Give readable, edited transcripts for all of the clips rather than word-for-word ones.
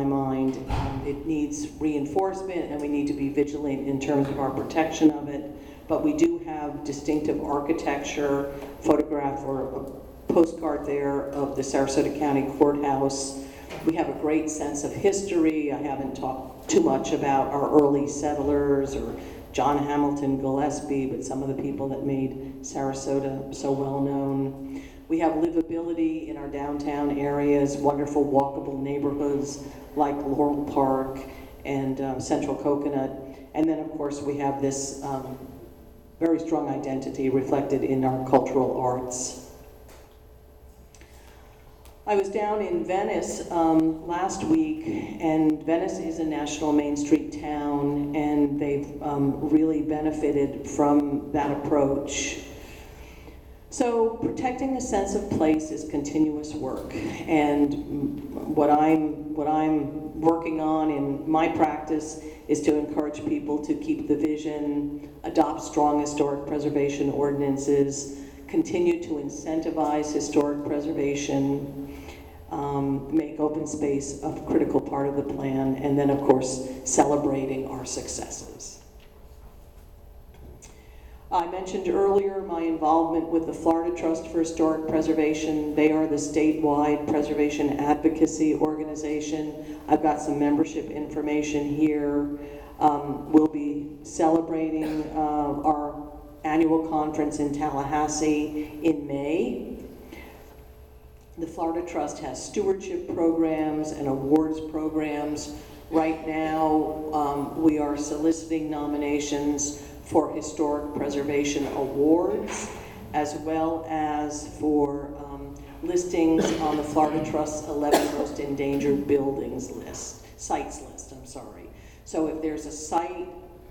my mind. It needs reinforcement, and we need to be vigilant in terms of our protection of it. But we do have distinctive architecture, photograph or a postcard there of the Sarasota County Courthouse. We have a great sense of history. I haven't talked too much about our early settlers or John Hamilton Gillespie, but some of the people that made Sarasota so well known. We have livability in our downtown areas, wonderful walkable neighborhoods like Laurel Park and Central Coconut. And then of course we have this very strong identity reflected in our cultural arts. I was down in Venice last week, and Venice is a national Main Street town, and they've really benefited from that approach. So protecting a sense of place is continuous work, and what I'm working on in my practice is to encourage people to keep the vision, adopt strong historic preservation ordinances, continue to incentivize historic preservation, make open space a critical part of the plan, and then of course celebrating our successes. I mentioned earlier my involvement with the Florida Trust for Historic Preservation. They are the statewide preservation advocacy organization. I've got some membership information here. We'll be celebrating our annual conference in Tallahassee in May. The Florida Trust has stewardship programs and awards programs. Right now, we are soliciting nominations for historic preservation awards, as well as for listings on the Florida Trust's 11 most endangered buildings list, sites list, I'm sorry. So if there's a site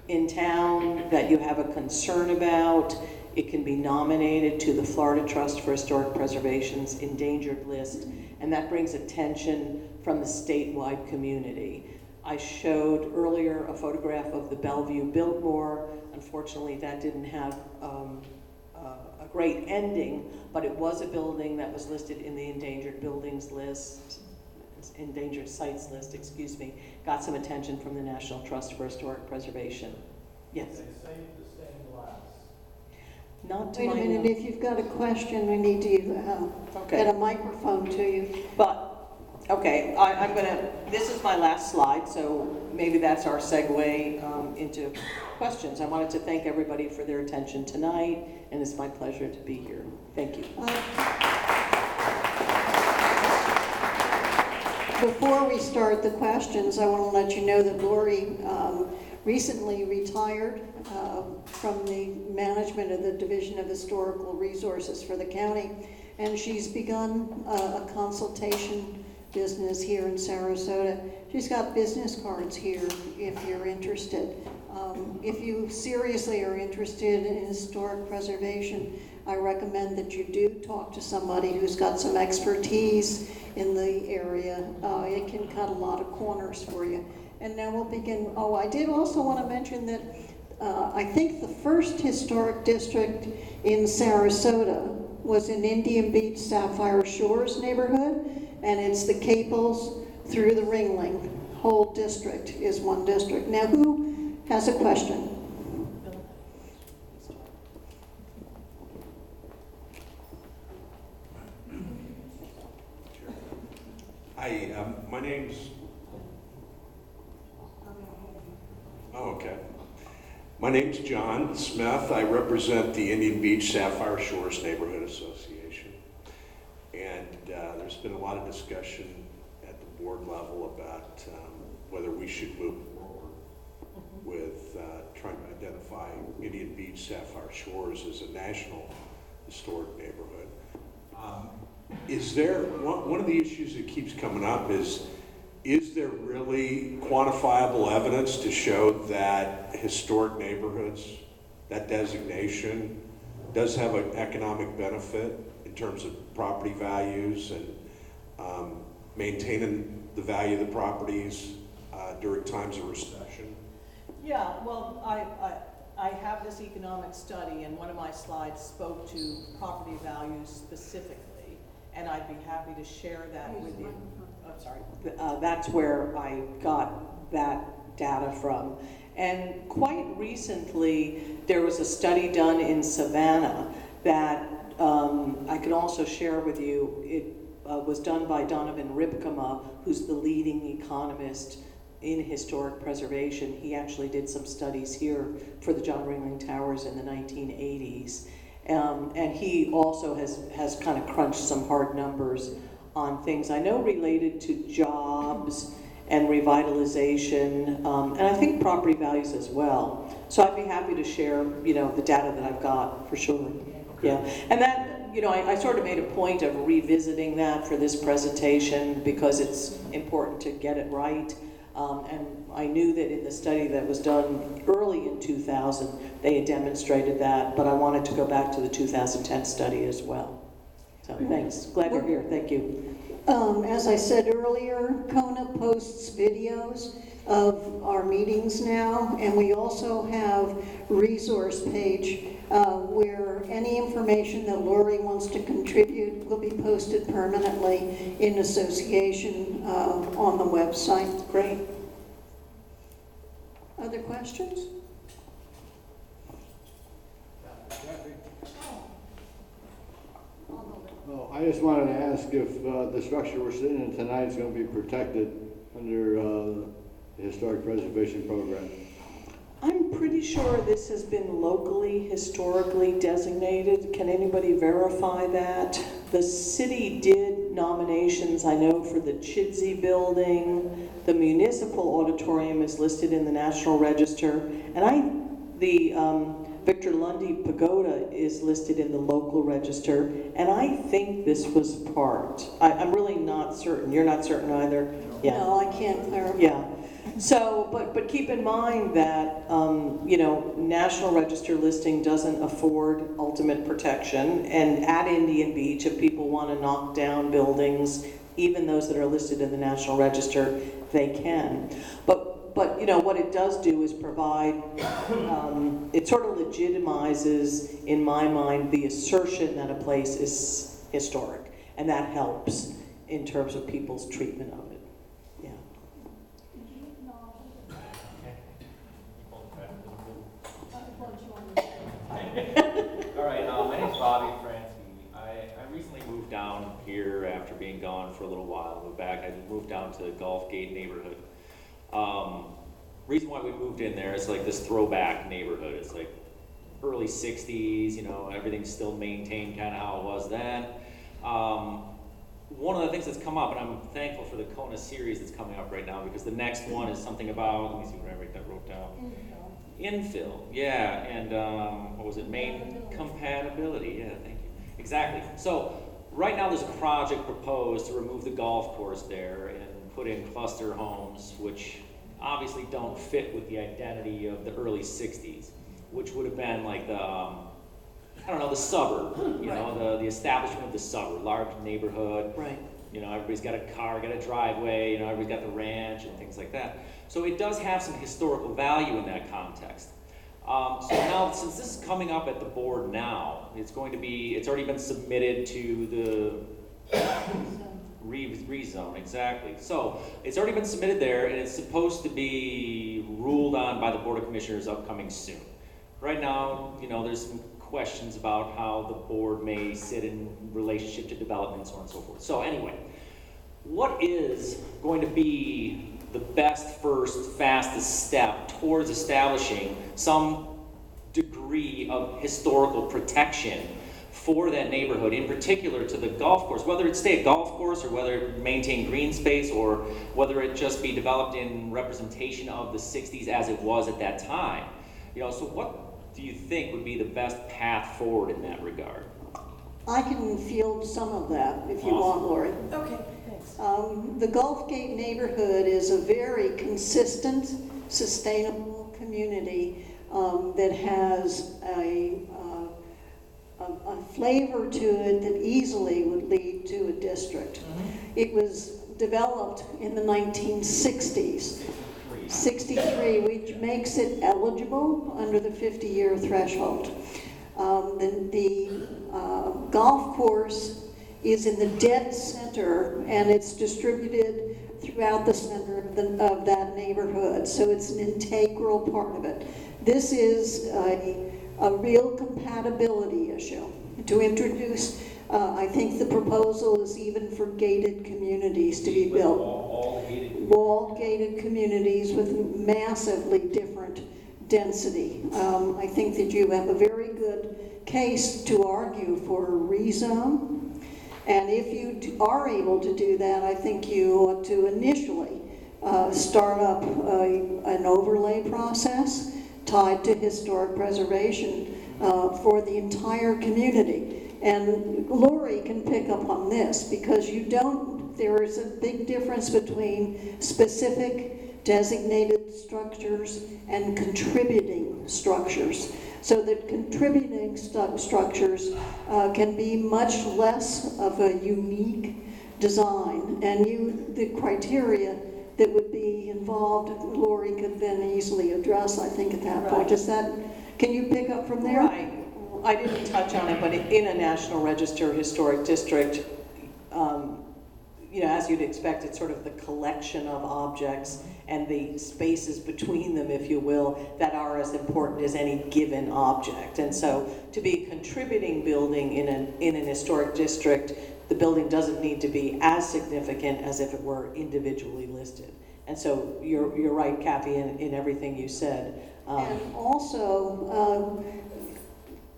in town that you have a concern about, it can be nominated to the Florida Trust for Historic Preservation's endangered list, and that brings attention from the statewide community. I showed earlier a photograph of the Bellevue Biltmore. Unfortunately, that didn't have a great ending, but it was a building that was listed in the endangered buildings list, endangered sites list, excuse me, got some attention from the National Trust for Historic Preservation. Yes? They saved the stained glass. Not to Wait a my minute, if you've got a question, we need to get a microphone to you. But, okay, I'm gonna, this is my last slide, so maybe that's our segue into questions. I wanted to thank everybody for their attention tonight, and it's my pleasure to be here. Thank you. Before we start the questions, I want to let you know that Lori recently retired from the management of the Division of Historical Resources for the county, and she's begun a consultation business here in Sarasota. She's got business cards here if you're interested. If you seriously are interested in historic preservation, I recommend that you do talk to somebody who's got some expertise in the area. It can cut a lot of corners for you. And now we'll begin. Oh, I did also want to mention that I think the first historic district in Sarasota was in Indian Beach Sapphire Shores neighborhood, and it's the Caples through the Ringling. Whole district is one district. Now, who has a question? Hi, my name's... Oh, okay. My name's John Smith. I represent the Indian Beach Sapphire Shores Neighborhood Association. And there's been a lot of discussion at the board level about whether we should move forward with trying to identify Indian Beach Sapphire Shores as a national historic neighborhood. Is there, one of the issues that keeps coming up is there really quantifiable evidence to show that historic neighborhoods, that designation, does have an economic benefit in terms of property values and maintaining the value of the properties during times of recession? Yeah, well, I have this economic study, and one of my slides spoke to property values specifically, and I'd be happy to share that with you. sorry. That's where I got that data from. And quite recently, there was a study done in Savannah that I can also share with you. It was done by Donovan Ripkema, who's the leading economist in historic preservation. He actually did some studies here for the John Ringling Towers in the 1980s. And he also has kind of crunched some hard numbers on things I know related to jobs and revitalization, and I think property values as well. So I'd be happy to share, the data that I've got for sure. Yeah, and that, I sort of made a point of revisiting that for this presentation because it's important to get it right. And I knew that in the study that was done early in 2000, they had demonstrated that, but I wanted to go back to the 2010 study as well. So thanks, glad you're here, thank you. As I said earlier, CONA posts videos of our meetings now, and we also have resource page where any information that Lori wants to contribute will be posted permanently in association on the website. Great. Other questions? Well, I just wanted to ask if the structure we're sitting in tonight is going to be protected under the Historic Preservation Program. I'm pretty sure this has been locally, historically designated. Can anybody verify that? The city did nominations, I know, for the Chidsey building. The municipal auditorium is listed in the National Register. And the Victor Lundy Pagoda is listed in the local register. And I think this was part. I'm really not certain. You're not certain either? Yeah. No, I can't clarify. Yeah. So, but keep in mind that, National Register listing doesn't afford ultimate protection. And at Indian Beach, if people want to knock down buildings, even those that are listed in the National Register, they can. But what it does do is provide, it sort of legitimizes, in my mind, the assertion that a place is historic. And that helps in terms of people's treatment of it. Yeah. All right, my name's Bobby Fransky. I recently moved down here after being gone for a little while. Moved back. I moved down to the Gulf Gate neighborhood. Reason why we moved in there is like this throwback neighborhood. It's like early 60s, everything's still maintained kind of how it was then. One of the things that's come up, and I'm thankful for the CONA series that's coming up right now, because the next one is something about, let me see what I wrote down. Infill, yeah, and what was it, main compatibility, yeah, thank you. Exactly. So right now there's a project proposed to remove the golf course there and put in cluster homes, which obviously don't fit with the identity of the early 60s, which would have been like the, the suburb, the establishment of the suburb, large neighborhood. Right. Everybody's got a car, got a driveway, everybody's got the ranch and things like that. So it does have some historical value in that context. So now, since this is coming up at the board now, it's already been submitted to the rezone, exactly. So it's already been submitted there, and it's supposed to be ruled on by the Board of Commissioners upcoming soon. Right now, there's some questions about how the board may sit in relationship to development and so on and so forth. So anyway, what is going to be the best, first, fastest step towards establishing some degree of historical protection for that neighborhood, in particular to the golf course, whether it stay a golf course or whether it maintain green space or whether it just be developed in representation of the 60s as it was at that time. So what do you think would be the best path forward in that regard? I can field some of that if you want, Lori. Okay, thanks. The Gulf Gate neighborhood is a very consistent, sustainable community that has a flavor to it that easily would lead to a district. It was developed in the 1960s. 63, which makes it eligible under the 50-year threshold. The golf course is in the dead center, and it's distributed throughout the center of that neighborhood, so it's an integral part of it. This is a real compatibility issue. To introduce, I think the proposal is even for gated communities to be built. Wall gated communities with massively different density. I think that you have a very good case to argue for a rezone. And if you are able to do that, I think you ought to initially start up an overlay process tied to historic preservation for the entire community. And Lori can pick up on this because there is a big difference between specific designated structures and contributing structures. So that contributing structures can be much less of a unique design, and the criteria that would be involved, Lori could then easily address, I think, at that point. Can you pick up from there? Right. I didn't touch on it, but in a National Register historic district, as you'd expect, it's sort of the collection of objects and the spaces between them, if you will, that are as important as any given object. And so to be a contributing building in an historic district, the building doesn't need to be as significant as if it were individually listed. And so you're right, Kathy, in everything you said. And also,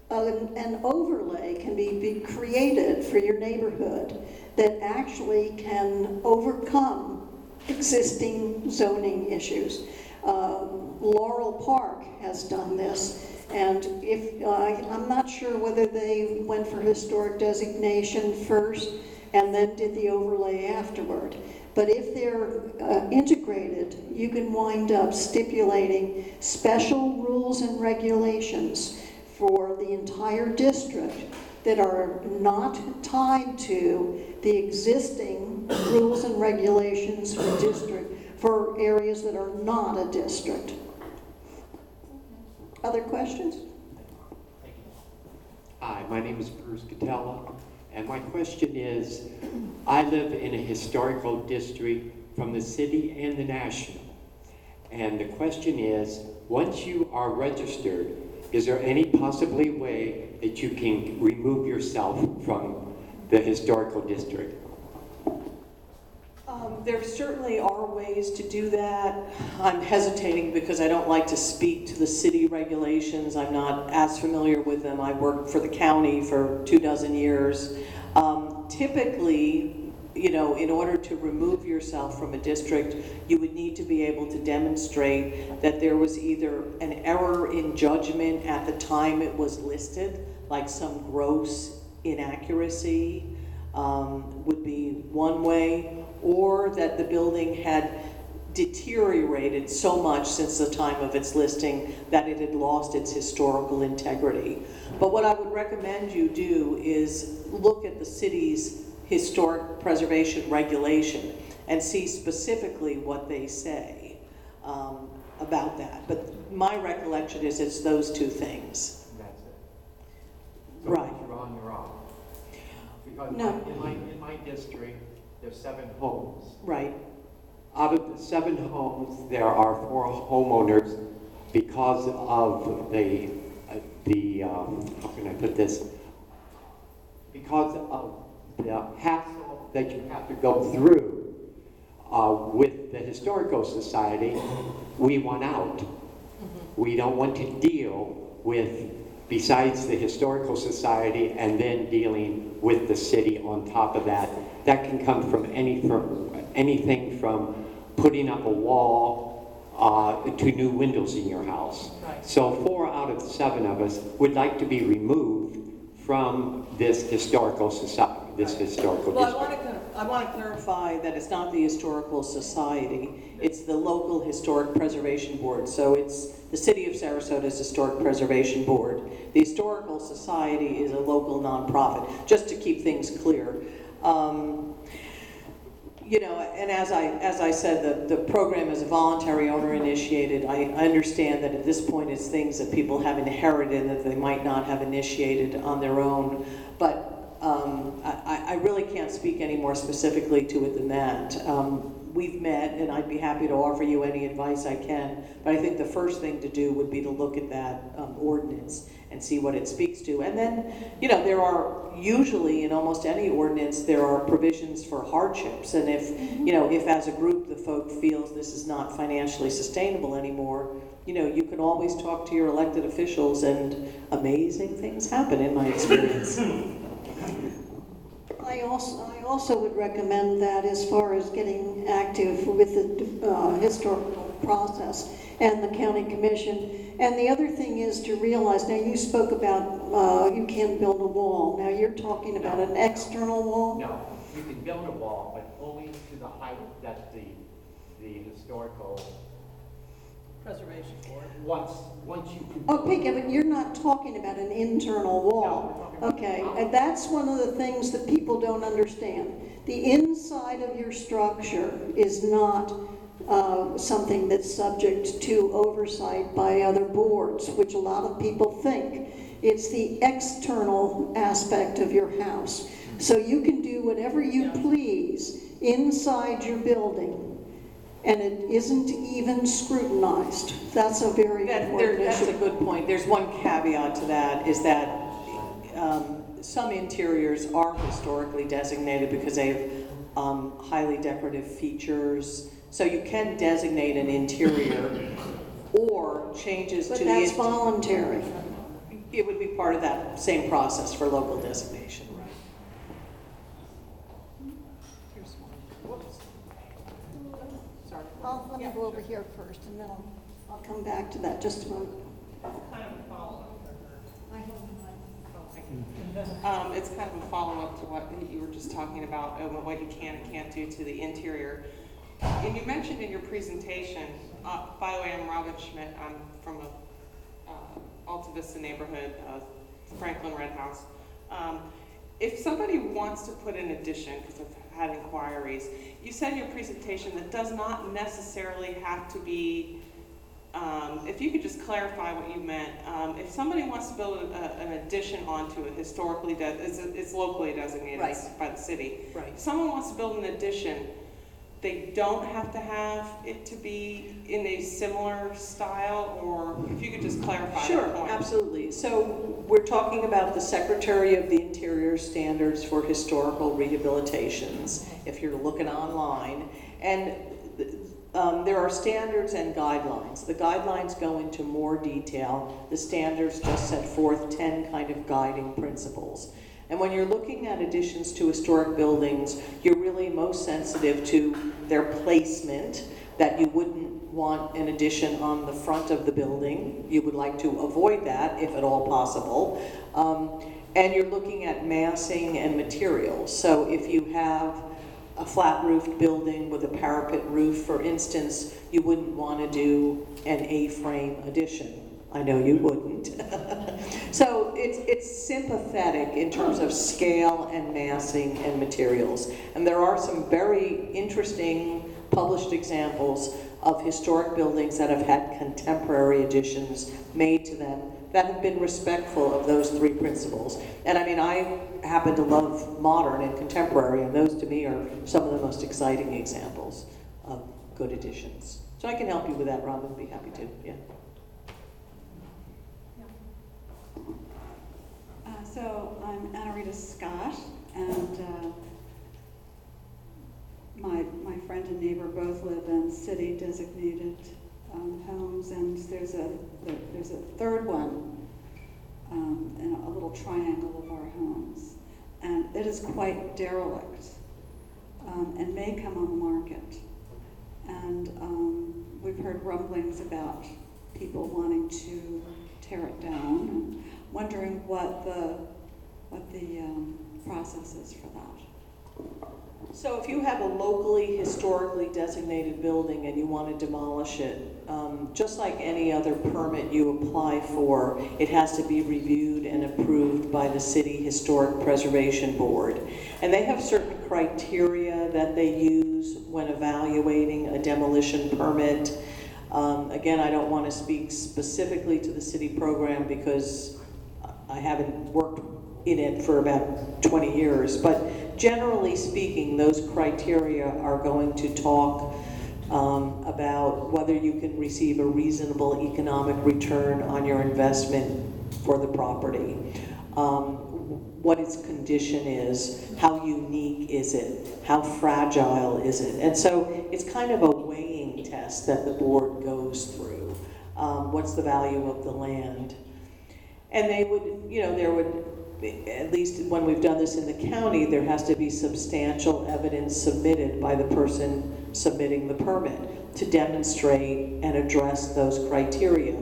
an overlay can be created for your neighborhood that actually can overcome existing zoning issues. Laurel Park has done this, and I'm not sure whether they went for historic designation first and then did the overlay afterward. But if they're integrated, you can wind up stipulating special rules and regulations for the entire district that are not tied to the existing rules and regulations for areas that are not a district. Other questions? Hi, my name is Bruce Katella, and my question is, I live in a historical district from the city and the national, and the question is, once you are registered, is there any possibly way that you can remove yourself from the historical district? There certainly are ways to do that. I'm hesitating because I don't like to speak to the city regulations. I'm not as familiar with them. I worked for the county for 24 years. Typically, in order to remove yourself from a district, you would need to be able to demonstrate that there was either an error in judgment at the time it was listed, like some gross inaccuracy would be one way, or that the building had deteriorated so much since the time of its listing that it had lost its historical integrity. But what I would recommend you do is look at the city's historic preservation regulation and see specifically what they say about that. But my recollection is it's those two things. That's it. So Right. if you're on your own. Because No. in my district, there's 7 homes. Right. Out of the 7 homes, there are 4 homeowners because of the how can I put this? Because of the hassle that you have to go through with the Historical Society, we want out. We don't want to deal with, besides the Historical Society, and then dealing with the city on top of that. That can come from anything from putting up a wall to new windows in your house. Right. So 4 out of the 7 of us would like to be removed from this historical society, this historical Well, district. I want to clarify that it's not the Historical Society, it's the local Historic Preservation Board. So it's the City of Sarasota's Historic Preservation Board. The Historical Society is a local nonprofit, just to keep things clear. And as I said, the program is a voluntary owner-initiated. I understand that at this point it's things that people have inherited that they might not have initiated on their own, but I really can't speak any more specifically to it than that. we've met, and I'd be happy to offer you any advice I can, but I think the first thing to do would be to look at that ordinance and see what it speaks to. And then, there are usually, in almost any ordinance, there are provisions for hardships. And if as a group the folk feels this is not financially sustainable anymore, you can always talk to your elected officials, and amazing things happen in my experience. I also would recommend that as far as getting active with the historical process and the county commission. And the other thing is to realize, now you spoke about you can't build a wall. Now you're talking about an external wall? No, you can build a wall, but only to the height that the historical, Preservation Board. once you can. Okay, but you're not talking about an internal wall. No, we're talking about Okay, outside. and that's one of the things that people don't understand. The inside of your structure is not something that's subject to oversight by other boards, which a lot of people think. It's the external aspect of your house. So you can do whatever you please inside your building, and it isn't even scrutinized. That's a very important That's a issue. good point. There's one caveat to that, is that some interiors are historically designated because they have highly decorative features. So you can designate an interior or changes But to that's the... voluntary. It would be part of that same process for local designation. Here's one. Whoops. Sorry. Let me go over here first, and then I'll come back to that just a moment. Kind of a follow-up. I hope It's kind of a follow-up to what you were just talking about, what you can and can't do to the interior. And you mentioned in your presentation, by the way, I'm Robin Schmidt. I'm from a Alta Vista neighborhood, Franklin Red House. If somebody wants to put an addition, because I've had inquiries, you said in your presentation that does not necessarily have to be, if you could just clarify what you meant. If somebody wants to build an addition onto a historically, it's locally designated Right. by the city. Right. If someone wants to build an addition, they don't have to have it to be in a similar style, or if you could just clarify Sure, that point. absolutely. So we're talking about the Secretary of the Interior standards for historical rehabilitations, if you're looking online. And there are standards and guidelines. The guidelines go into more detail. The standards just set forth 10 kind of guiding principles. And when you're looking at additions to historic buildings, you're really most sensitive to their placement, that you wouldn't want an addition on the front of the building. You would like to avoid that if at all possible. And you're looking at massing and materials. So if you have a flat-roofed building with a parapet roof, for instance, you wouldn't want to do an A-frame addition. I know you wouldn't. So it's sympathetic in terms of scale and massing and materials. And there are some very interesting published examples of historic buildings that have had contemporary additions made to them that have been respectful of those three principles. And I mean, I happen to love modern and contemporary, and those to me are some of the most exciting examples of good additions. So I can help you with that, Rob, I'd be happy to, yeah. So I'm Anna Rita Scott, and my friend and neighbor both live in city-designated homes, and there's a third one in a little triangle of our homes, and it is quite derelict and may come on the market. And we've heard rumblings about people wanting to tear it down, and wondering what the process is for that. So if you have a locally historically designated building and you want to demolish it, just like any other permit you apply for, it has to be reviewed and approved by the City Historic Preservation Board. And they have certain criteria that they use when evaluating a demolition permit. Again, I don't want to speak specifically to the city program because I haven't worked in it for about 20 years. But generally speaking, those criteria are going to talk about whether you can receive a reasonable economic return on your investment for the property, what its condition is, how unique is it, how fragile is it. And so it's kind of a weighing test that the board goes through. What's the value of the land? And they would, there would, at least when we've done this in the county, there has to be substantial evidence submitted by the person submitting the permit to demonstrate and address those criteria.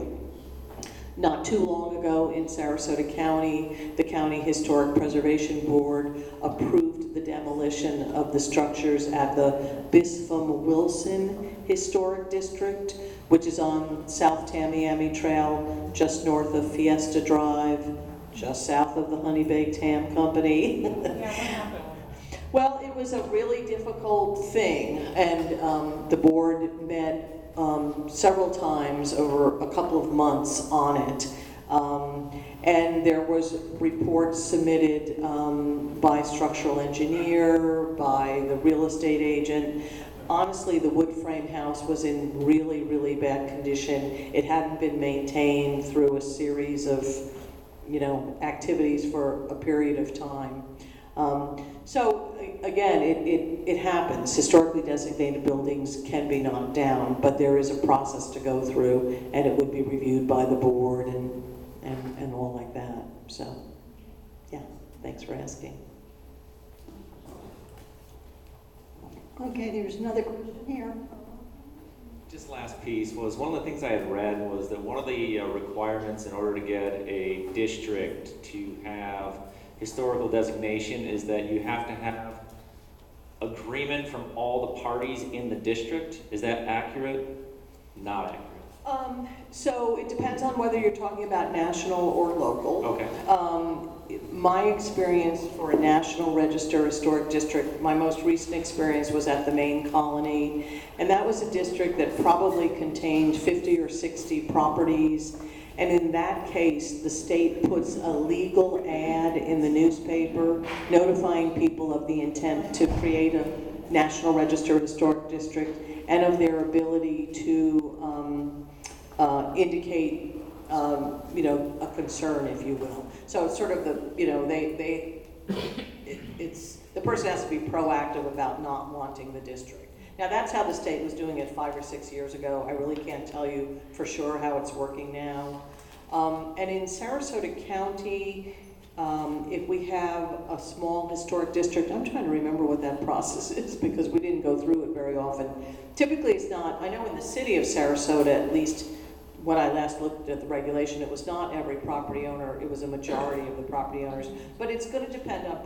Not too long ago in Sarasota County, the County Historic Preservation Board approved the demolition of the structures at the Bispham-Wilson Historic District, which is on South Tamiami Trail, just north of Fiesta Drive, just south of the Honey Baked Ham Company. Yeah, what happened? Well, it was a really difficult thing, and the board met several times over a couple of months on it. And there was reports submitted by structural engineer, by the real estate agent. Honestly, the wood frame house was in really, really bad condition. It hadn't been maintained through a series of, activities for a period of time. So again, it happens. Historically designated buildings can be knocked down, but there is a process to go through, and it would be reviewed by the board and all like that. So, yeah, thanks for asking. Okay, there's another question here. Just last piece was, one of the things I had read was that one of the requirements in order to get a district to have historical designation is that you have to have agreement from all the parties in the district. Is that accurate? Not accurate. So it depends on whether you're talking about national or local. Okay. My experience for a National Register Historic District, my most recent experience was at the Maine Colony, and that was a district that probably contained 50 or 60 properties. And in that case, the state puts a legal ad in the newspaper notifying people of the intent to create a National Register Historic District and of their ability to indicate, a concern, if you will. So it's sort of it's the person has to be proactive about not wanting the district. Now that's how the state was doing it 5 or 6 years ago. I really can't tell you for sure how it's working now. And in Sarasota County, if we have a small historic district, I'm trying to remember what that process is because we didn't go through it very often. Typically it's not, I know in the city of Sarasota, at least when I last looked at the regulation, it was not every property owner, it was a majority of the property owners, but it's going to depend on